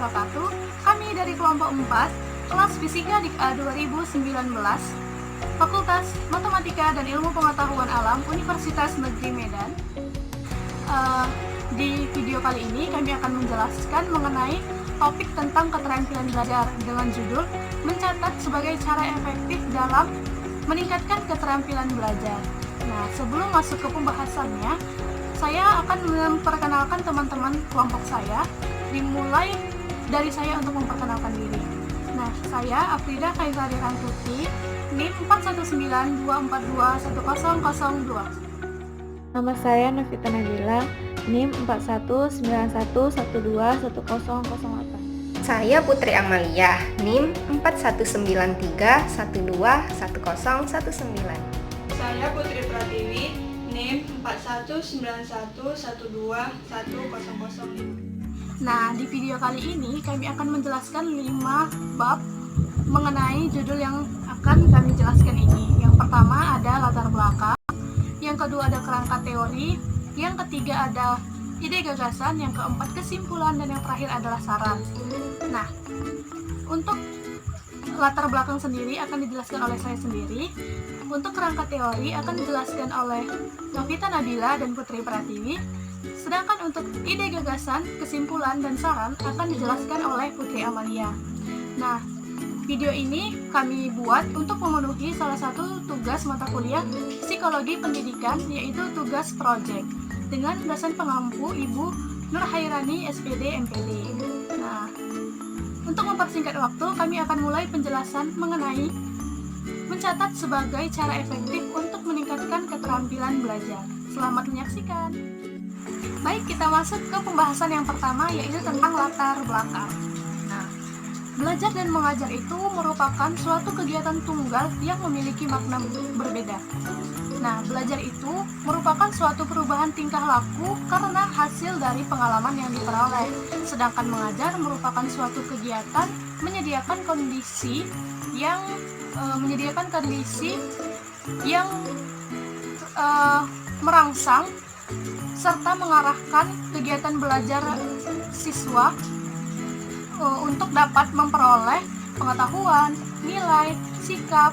wabarakatuh. Kami dari kelompok 4, kelas Fisika DIK A 2019, Fakultas Matematika dan Ilmu Pengetahuan Alam Universitas Negeri Medan. Di video kali ini kami akan menjelaskan mengenai topik tentang keterampilan belajar dengan judul mencatat sebagai cara efektif dalam meningkatkan keterampilan belajar. Nah, sebelum masuk ke pembahasannya, saya akan memperkenalkan teman-teman kelompok saya, dimulai dari saya untuk memperkenalkan diri. Nah, saya Afrida Kaisari Rangkuti, NIM 4192421002. Nama saya Novita Nabila, NIM 4191121008. Saya Putri Amalia, NIM 4193121019. Saya Putri Pratiwi, NIM 4191210005. Nah, di video kali ini kami akan menjelaskan 5 bab mengenai judul yang akan kami jelaskan ini. Yang pertama ada latar belakang, yang kedua ada kerangka teori, yang ketiga ada ide gagasan, yang keempat kesimpulan, dan yang terakhir adalah saran. Nah, untuk latar belakang sendiri akan dijelaskan oleh saya sendiri. Untuk kerangka teori akan dijelaskan oleh Novita Nabila dan Putri Pratiwi. Sedangkan untuk ide gagasan, kesimpulan, dan saran akan dijelaskan oleh Putri Amalia. Nah, video ini kami buat untuk memenuhi salah satu tugas mata kuliah Psikologi Pendidikan, yaitu tugas project, dengan dosen pengampu Ibu Nur Hairani, SPD, MPD. Nah, untuk mempersingkat waktu, kami akan mulai penjelasan mengenai mencatat sebagai cara efektif untuk meningkatkan keterampilan belajar. Selamat menyaksikan. Baik, kita masuk ke pembahasan yang pertama, yaitu tentang latar belakang. Nah, belajar dan mengajar itu merupakan suatu kegiatan tunggal yang memiliki makna berbeda. Nah, belajar itu merupakan suatu perubahan tingkah laku karena hasil dari pengalaman yang diperoleh. Sedangkan mengajar merupakan suatu kegiatan menyediakan kondisi yang merangsang serta mengarahkan kegiatan belajar siswa untuk dapat memperoleh pengetahuan, nilai, sikap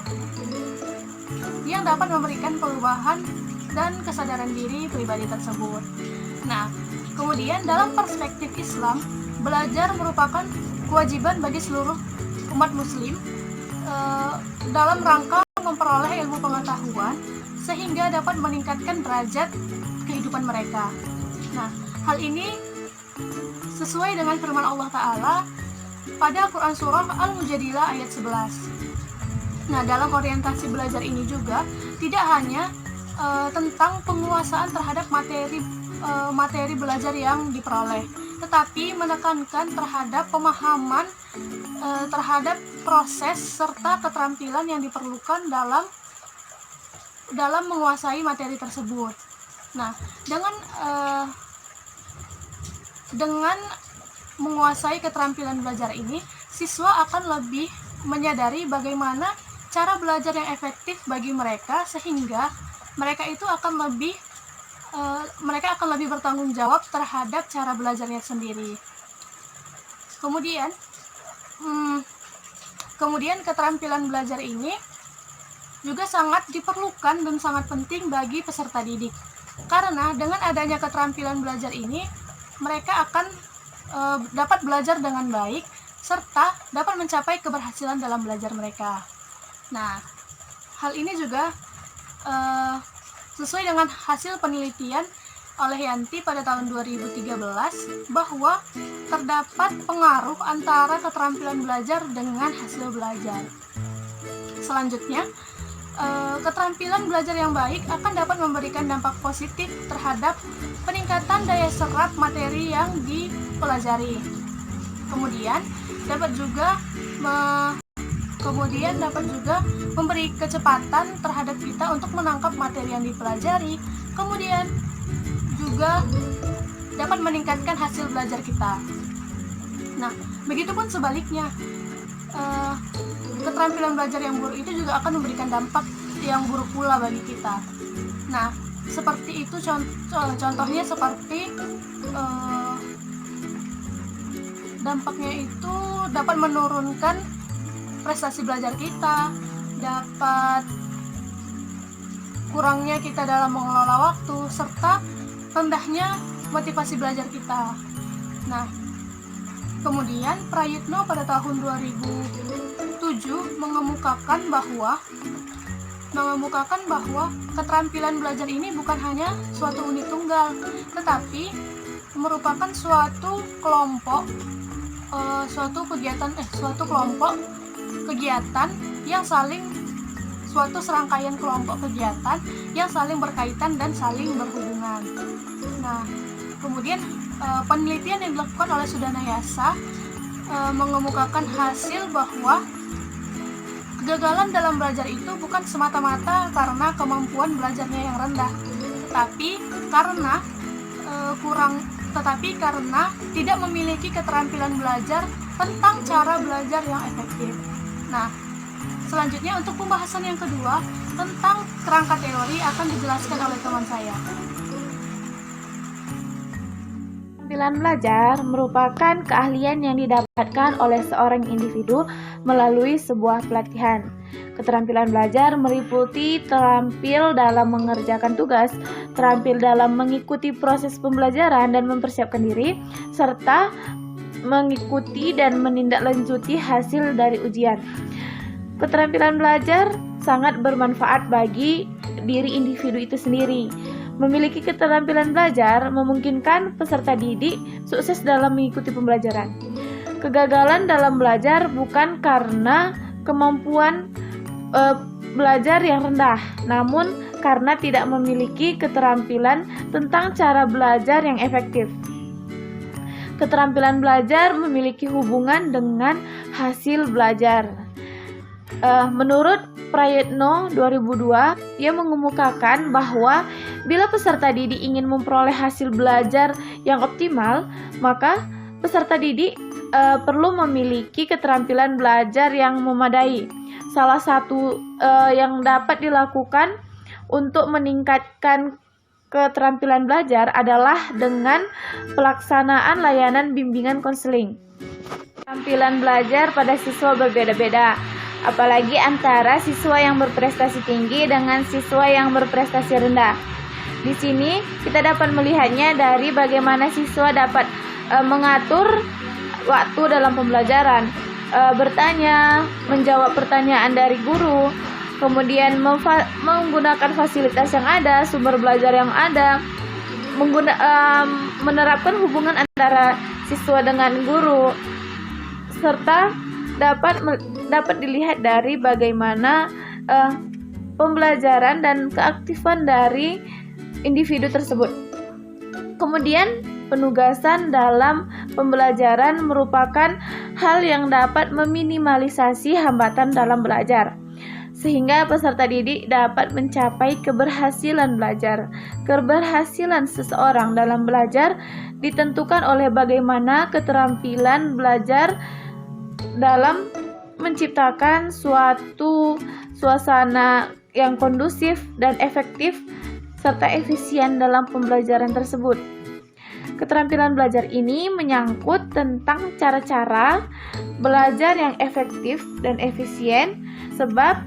yang dapat memberikan perubahan dan kesadaran diri pribadi tersebut. Nah, kemudian dalam perspektif Islam, belajar merupakan kewajiban bagi seluruh umat muslim dalam rangka memperoleh ilmu pengetahuan sehingga dapat meningkatkan derajat kehidupan mereka. Nah, hal ini sesuai dengan firman Allah Ta'ala pada Quran Surah Al-Mujadilah ayat 11. Nah, dalam orientasi belajar ini juga tidak hanya tentang penguasaan terhadap materi belajar yang diperoleh, tetapi menekankan terhadap pemahaman terhadap proses serta keterampilan yang diperlukan dalam menguasai materi tersebut. Nah, dengan menguasai keterampilan belajar ini, siswa akan lebih menyadari bagaimana cara belajar yang efektif bagi mereka, sehingga mereka akan lebih bertanggung jawab terhadap cara belajarnya sendiri. Kemudian keterampilan belajar ini juga sangat diperlukan dan sangat penting bagi peserta didik. Karena dengan adanya keterampilan belajar ini, mereka akan dapat belajar dengan baik serta dapat mencapai keberhasilan dalam belajar mereka. Nah, hal ini juga sesuai dengan hasil penelitian oleh Yanti pada tahun 2013 bahwa terdapat pengaruh antara keterampilan belajar dengan hasil belajar. Selanjutnya, keterampilan belajar yang baik akan dapat memberikan dampak positif terhadap peningkatan daya serap materi yang dipelajari. Kemudian dapat juga memberi kecepatan terhadap kita untuk menangkap materi yang dipelajari. Kemudian juga dapat meningkatkan hasil belajar kita. Nah, begitupun sebaliknya, keterampilan belajar yang buruk itu juga akan memberikan dampak yang buruk pula bagi kita. Nah, seperti itu contohnya seperti Dampaknya itu dapat menurunkan prestasi belajar kita, dapat kurangnya kita dalam mengelola waktu, serta rendahnya motivasi belajar kita. Nah, kemudian Prayitno pada tahun 2007 mengemukakan bahwa keterampilan belajar ini bukan hanya suatu unit tunggal, tetapi merupakan suatu kelompok kegiatan yang suatu serangkaian kelompok kegiatan yang saling berkaitan dan saling berhubungan. Nah, kemudian penelitian yang dilakukan oleh Sudanayasa mengemukakan hasil bahwa kegagalan dalam belajar itu bukan semata-mata karena kemampuan belajarnya yang rendah, tetapi karena tidak memiliki keterampilan belajar tentang cara belajar yang efektif. Nah, selanjutnya untuk pembahasan yang kedua tentang kerangka teori akan dijelaskan oleh teman saya. Keterampilan belajar merupakan keahlian yang didapatkan oleh seorang individu melalui sebuah pelatihan. Keterampilan belajar meliputi terampil dalam mengerjakan tugas, terampil dalam mengikuti proses pembelajaran dan mempersiapkan diri, serta mengikuti dan menindaklanjuti hasil dari ujian. Keterampilan belajar sangat bermanfaat bagi diri individu itu sendiri. Memiliki keterampilan belajar memungkinkan peserta didik sukses dalam mengikuti pembelajaran. Kegagalan dalam belajar bukan karena kemampuan belajar yang rendah, namun karena tidak memiliki keterampilan tentang cara belajar yang efektif. Keterampilan belajar memiliki hubungan dengan hasil belajar. Menurut Prayitno 2002, ia mengemukakan bahwa bila peserta didik ingin memperoleh hasil belajar yang optimal, maka peserta didik perlu memiliki keterampilan belajar yang memadai. Salah satu yang dapat dilakukan untuk meningkatkan keterampilan belajar adalah dengan pelaksanaan layanan bimbingan konseling. Keterampilan belajar pada siswa berbeda-beda, apalagi antara siswa yang berprestasi tinggi dengan siswa yang berprestasi rendah. Di sini kita dapat melihatnya dari bagaimana siswa dapat mengatur waktu dalam pembelajaran, bertanya, menjawab pertanyaan dari guru, kemudian menggunakan fasilitas yang ada, sumber belajar yang ada, menerapkan hubungan antara siswa dengan guru, serta dapat dilihat dari bagaimana pembelajaran dan keaktifan dari individu tersebut. Kemudian, penugasan dalam pembelajaran merupakan hal yang dapat meminimalisasi hambatan dalam belajar, sehingga peserta didik dapat mencapai keberhasilan belajar. Keberhasilan seseorang dalam belajar ditentukan oleh bagaimana keterampilan belajar dalam menciptakan suatu suasana yang kondusif dan efektif serta efisien dalam pembelajaran tersebut. Keterampilan belajar ini menyangkut tentang cara-cara belajar yang efektif dan efisien, sebab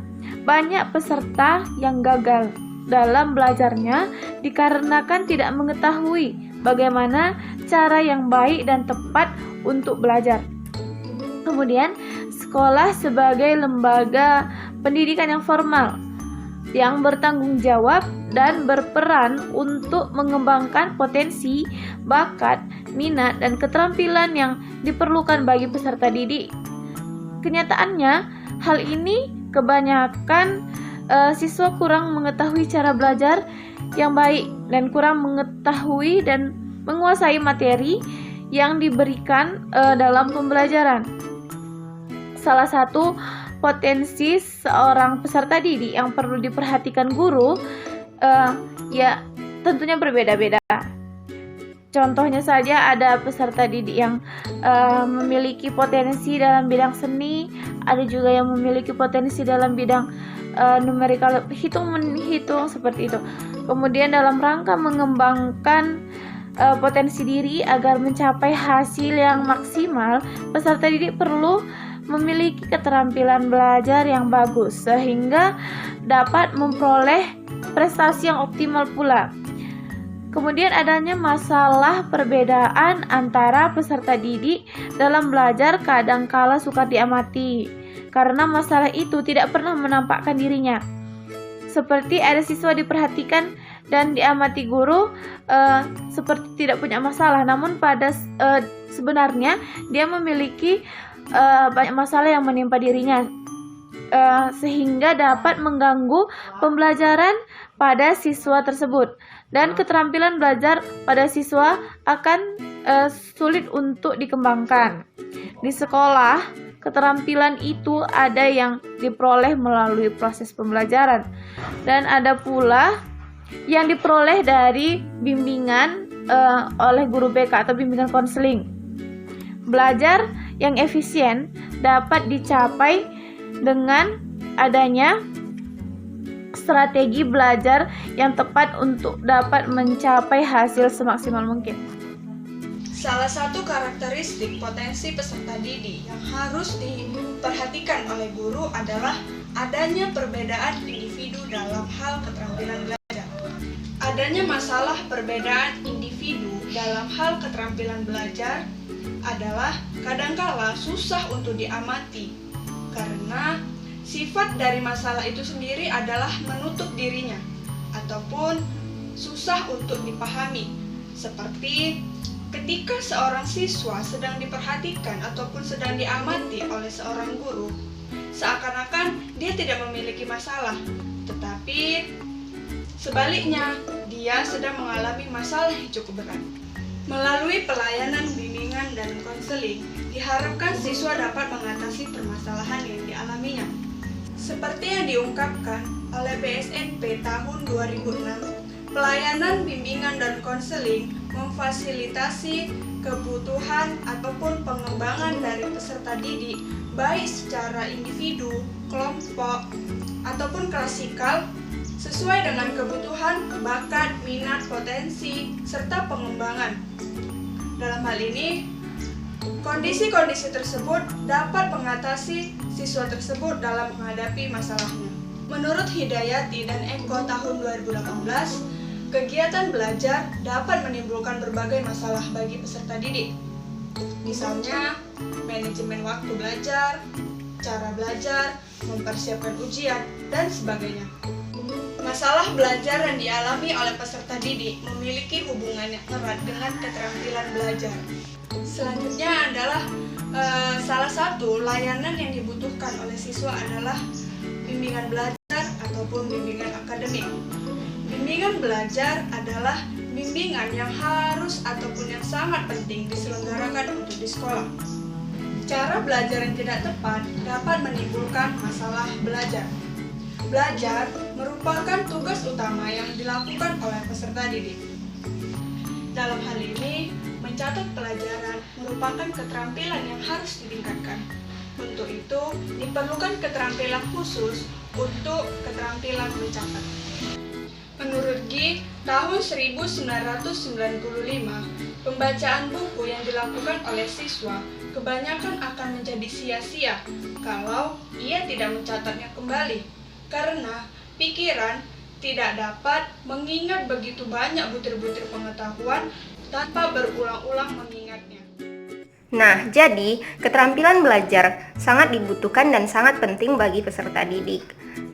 banyak peserta yang gagal dalam belajarnya dikarenakan tidak mengetahui bagaimana cara yang baik dan tepat untuk belajar. Kemudian, sekolah sebagai lembaga pendidikan yang formal yang bertanggung jawab dan berperan untuk mengembangkan potensi, bakat, minat, dan keterampilan yang diperlukan bagi peserta didik. Kenyataannya, hal ini kebanyakan siswa kurang mengetahui cara belajar yang baik dan kurang mengetahui dan menguasai materi yang diberikan dalam pembelajaran. Salah satu potensi seorang peserta didik yang perlu diperhatikan guru ya tentunya berbeda-beda. Contohnya saja ada peserta didik yang memiliki potensi dalam bidang seni, ada juga yang memiliki potensi dalam bidang numerikal, hitung-menghitung seperti itu. Kemudian dalam rangka mengembangkan potensi diri. Agar mencapai hasil yang maksimal, peserta didik perlu memiliki keterampilan belajar yang bagus sehingga dapat memperoleh prestasi yang optimal pula. Kemudian adanya masalah perbedaan antara peserta didik dalam belajar kadangkala sukar diamati karena masalah itu tidak pernah menampakkan dirinya. Seperti ada siswa diperhatikan dan diamati guru seperti tidak punya masalah, namun sebenarnya dia memiliki banyak masalah yang menimpa dirinya sehingga dapat mengganggu pembelajaran pada siswa tersebut. Dan keterampilan belajar pada siswa akan sulit untuk dikembangkan. Di sekolah, keterampilan itu ada yang diperoleh melalui proses pembelajaran dan ada pula yang diperoleh dari bimbingan oleh guru BK atau bimbingan konseling. Belajar yang efisien dapat dicapai dengan adanya strategi belajar yang tepat untuk dapat mencapai hasil semaksimal mungkin. Salah satu karakteristik potensi peserta didik yang harus diperhatikan oleh guru adalah adanya perbedaan individu dalam hal keterampilan belajar. Adanya masalah perbedaan individu dalam hal keterampilan belajar adalah kadangkala susah untuk diamati karena sifat dari masalah itu sendiri adalah menutup dirinya ataupun susah untuk dipahami. Seperti ketika seorang siswa sedang diperhatikan ataupun sedang diamati oleh seorang guru, seakan-akan dia tidak memiliki masalah, tetapi sebaliknya dia sedang mengalami masalah yang cukup berat. Melalui pelayanan bimbingan dan konseling, diharapkan siswa dapat mengatasi permasalahan yang dialaminya. Seperti yang diungkapkan oleh BSNP tahun 2006, pelayanan bimbingan dan konseling memfasilitasi kebutuhan ataupun pengembangan dari peserta didik baik secara individu, kelompok, ataupun klasikal sesuai dengan kebutuhan, bakat, minat, potensi, serta pengembangan. Dalam hal ini, kondisi-kondisi tersebut dapat mengatasi siswa tersebut dalam menghadapi masalahnya. Menurut Hidayati dan Eko tahun 2018, kegiatan belajar dapat menimbulkan berbagai masalah bagi peserta didik. Misalnya, manajemen waktu belajar, cara belajar, mempersiapkan ujian, dan sebagainya. Masalah belajar yang dialami oleh peserta didik memiliki hubungan yang erat dengan keterampilan belajar. Selanjutnya adalah salah satu layanan yang dibutuhkan oleh siswa adalah bimbingan belajar ataupun bimbingan akademik. Bimbingan belajar adalah bimbingan yang harus ataupun yang sangat penting diselenggarakan untuk di sekolah. Cara belajar yang tidak tepat dapat menimbulkan masalah belajar. Belajar merupakan tugas utama yang dilakukan oleh peserta didik. Dalam hal ini, mencatat pelajaran merupakan keterampilan yang harus ditingkatkan. Untuk itu, diperlukan keterampilan khusus untuk keterampilan mencatat. Menurut Gi, tahun 1995, pembacaan buku yang dilakukan oleh siswa kebanyakan akan menjadi sia-sia kalau ia tidak mencatatnya kembali, karena pikiran tidak dapat mengingat begitu banyak butir-butir pengetahuan tanpa berulang-ulang mengingatnya. Nah, jadi keterampilan belajar sangat dibutuhkan dan sangat penting bagi peserta didik.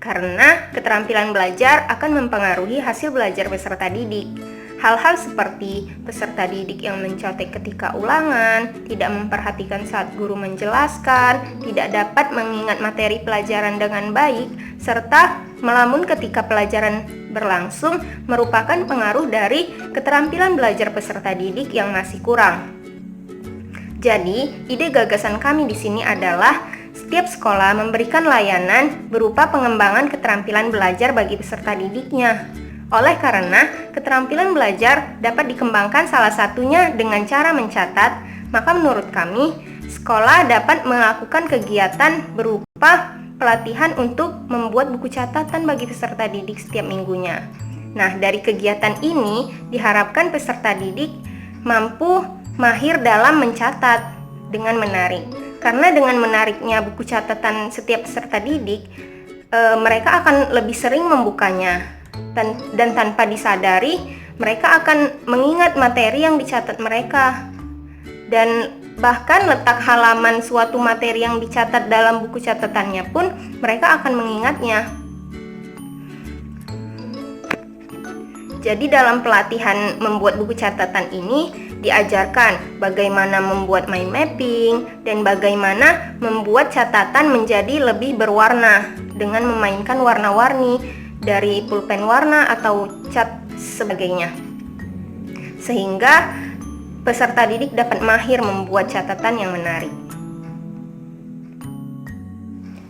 Karena keterampilan belajar akan mempengaruhi hasil belajar peserta didik. Hal-hal seperti peserta didik yang mencontek ketika ulangan, tidak memperhatikan saat guru menjelaskan, tidak dapat mengingat materi pelajaran dengan baik, serta melamun ketika pelajaran berlangsung merupakan pengaruh dari keterampilan belajar peserta didik yang masih kurang. Jadi, ide gagasan kami di sini adalah setiap sekolah memberikan layanan berupa pengembangan keterampilan belajar bagi peserta didiknya. Oleh karena keterampilan belajar dapat dikembangkan salah satunya dengan cara mencatat, maka menurut kami, sekolah dapat melakukan kegiatan berupa pelatihan untuk membuat buku catatan bagi peserta didik setiap minggunya. Nah, dari kegiatan ini diharapkan peserta didik mampu mahir dalam mencatat dengan menarik. Karena dengan menariknya buku catatan setiap peserta didik, mereka akan lebih sering membukanya dan tanpa disadari mereka akan mengingat materi yang dicatat mereka. Dan bahkan letak halaman suatu materi yang dicatat dalam buku catatannya pun mereka akan mengingatnya. Jadi dalam pelatihan membuat buku catatan ini diajarkan bagaimana membuat mind mapping dan bagaimana membuat catatan menjadi lebih berwarna dengan memainkan warna-warni dari pulpen warna atau cat sebagainya. Sehingga peserta didik dapat mahir membuat catatan yang menarik.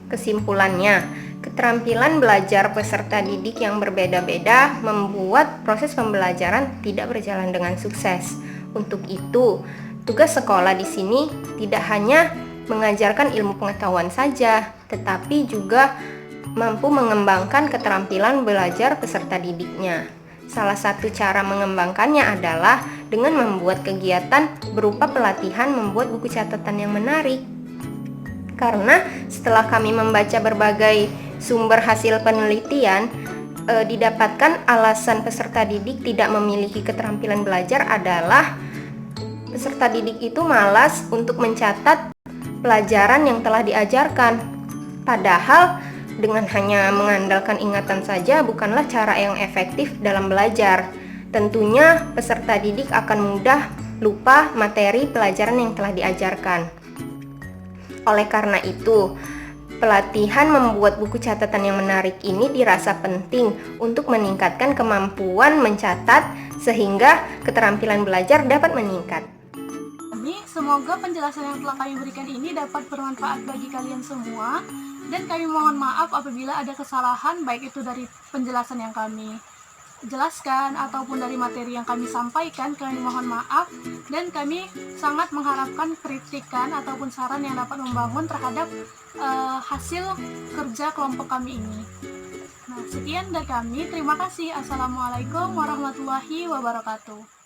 Kesimpulannya, keterampilan belajar peserta didik yang berbeda-beda membuat proses pembelajaran tidak berjalan dengan sukses. Untuk itu, tugas sekolah di sini tidak hanya mengajarkan ilmu pengetahuan saja, tetapi juga mampu mengembangkan keterampilan belajar peserta didiknya. Salah satu cara mengembangkannya adalah dengan membuat kegiatan berupa pelatihan membuat buku catatan yang menarik. Karena setelah kami membaca berbagai sumber hasil penelitian, didapatkan alasan peserta didik tidak memiliki keterampilan belajar adalah peserta didik itu malas untuk mencatat pelajaran yang telah diajarkan. Padahal dengan hanya mengandalkan ingatan saja bukanlah cara yang efektif dalam belajar. Tentunya peserta didik akan mudah lupa materi pelajaran yang telah diajarkan. Oleh karena itu, pelatihan membuat buku catatan yang menarik ini dirasa penting untuk meningkatkan kemampuan mencatat sehingga keterampilan belajar dapat meningkat. Semoga penjelasan yang telah kami berikan ini dapat bermanfaat bagi kalian semua, dan kami mohon maaf apabila ada kesalahan baik itu dari penjelasan yang kami jelaskan ataupun dari materi yang kami sampaikan. Kami mohon maaf dan kami sangat mengharapkan kritikan ataupun saran yang dapat membangun terhadap hasil kerja kelompok kami ini. Nah, sekian dari kami. Terima kasih. Assalamualaikum warahmatullahi wabarakatuh.